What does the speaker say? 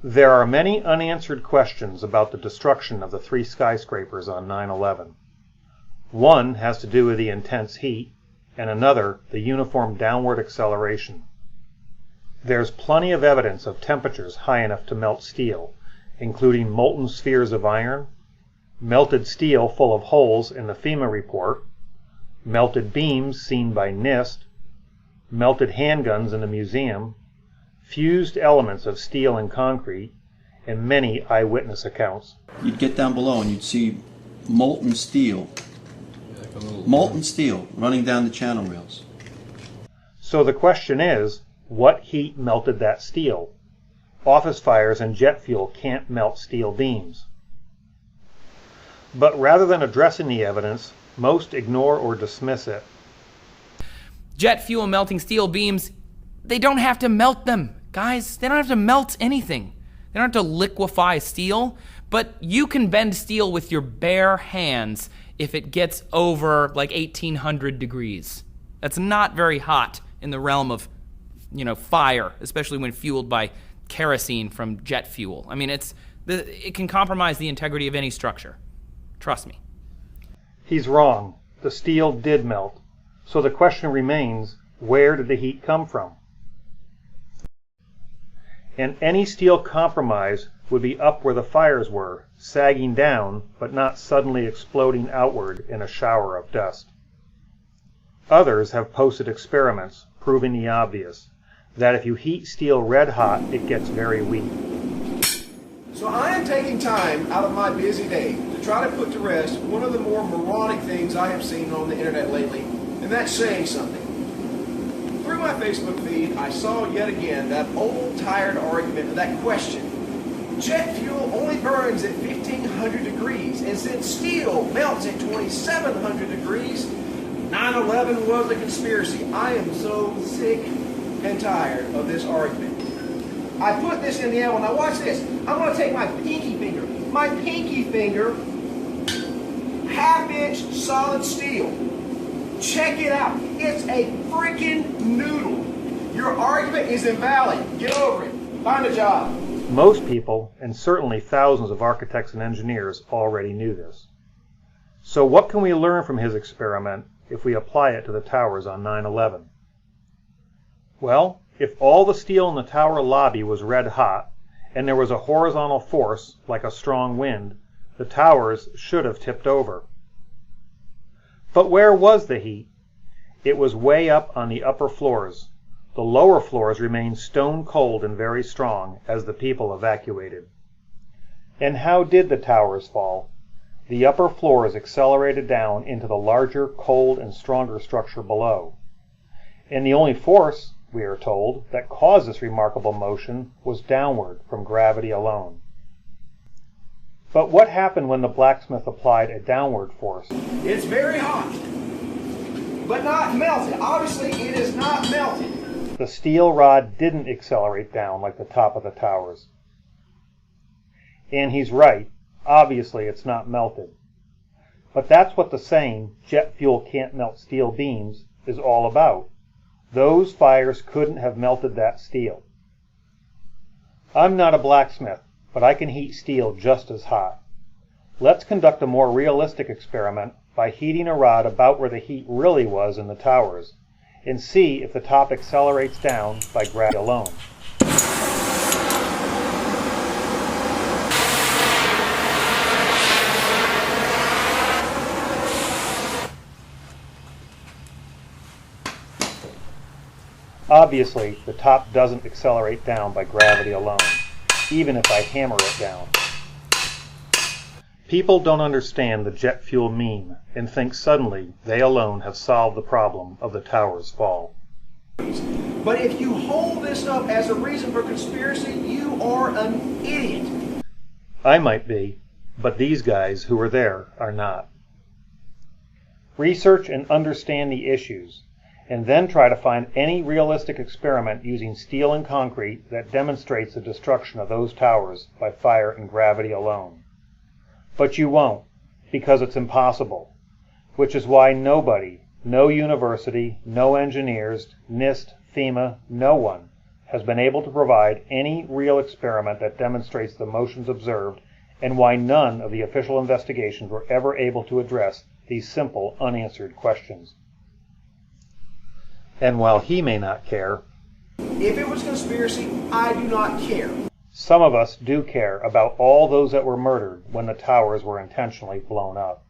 There are many unanswered questions about the destruction of the 3 skyscrapers on 9/11. One has to do with the intense heat, and another the uniform downward acceleration. There's plenty of evidence of temperatures high enough to melt steel, including molten spheres of iron, melted steel full of holes in the FEMA report, melted beams seen by NIST, melted handguns in the museum, fused elements of steel and concrete, and many eyewitness accounts. You'd get down below and you'd see molten steel running down the channel rails. So the question is, what heat melted that steel? Office fires and jet fuel can't melt steel beams. But rather than addressing the evidence, most ignore or dismiss it. Jet fuel melting steel beams, they don't have to melt them, guys. They don't have to melt anything. They don't have to liquefy steel, but you can bend steel with your bare hands if it gets over like 1800 degrees. That's not very hot in the realm of, fire, especially when fueled by kerosene from jet fuel. I mean, it can compromise the integrity of any structure. Trust me. He's wrong. The steel did melt. So the question remains, where did the heat come from? And any steel compromise would be up where the fires were, sagging down, but not suddenly exploding outward in a shower of dust. Others have posted experiments proving the obvious, that if you heat steel red hot, it gets very weak. So I am taking time out of my busy day to try to put to rest one of the more moronic things I have seen on the internet lately, and that's saying something. Through my Facebook feed, I saw yet again that old tired argument, that question. Jet fuel only burns at 1500 degrees, and since steel melts at 2700 degrees, 9/11 was a conspiracy. I am so sick and tired of this argument. I put this in the oven. Now watch this. I'm going to take my pinky finger, half-inch solid steel. Check it out. It's a freaking noodle. Your argument is invalid. Get over it. Find a job. Most people, and certainly thousands of architects and engineers, already knew this. So what can we learn from his experiment if we apply it to the towers on 9/11? Well, if all the steel in the tower lobby was red hot, and there was a horizontal force like a strong wind, the towers should have tipped over. But where was the heat? It was way up on the upper floors. The lower floors remained stone cold and very strong as the people evacuated. And how did the towers fall? The upper floors accelerated down into the larger, cold, and stronger structure below. And the only force, we are told, that caused this remarkable motion was downward from gravity alone. But what happened when the blacksmith applied a downward force? It's very hot, but not melted. Obviously, it is not melted. The steel rod didn't accelerate down like the top of the towers. And he's right. Obviously, it's not melted. But that's what the saying, jet fuel can't melt steel beams, is all about. Those fires couldn't have melted that steel. I'm not a blacksmith, but I can heat steel just as hot. Let's conduct a more realistic experiment by heating a rod about where the heat really was in the towers, and see if the top accelerates down by gravity alone. Obviously, the top doesn't accelerate down by gravity alone, even if I hammer it down. People don't understand the jet fuel meme and think suddenly they alone have solved the problem of the tower's fall. But if you hold this up as a reason for conspiracy, you are an idiot. I might be, but these guys who were there are not. Research and understand the issues, and then try to find any realistic experiment using steel and concrete that demonstrates the destruction of those towers by fire and gravity alone. But you won't, because it's impossible, which is why nobody, no university, no engineers, NIST, FEMA, no one, has been able to provide any real experiment that demonstrates the motions observed, and why none of the official investigations were ever able to address these simple, unanswered questions. And while he may not care, If it was conspiracy, I do not care. some of us do care about all those that were murdered when the towers were intentionally blown up.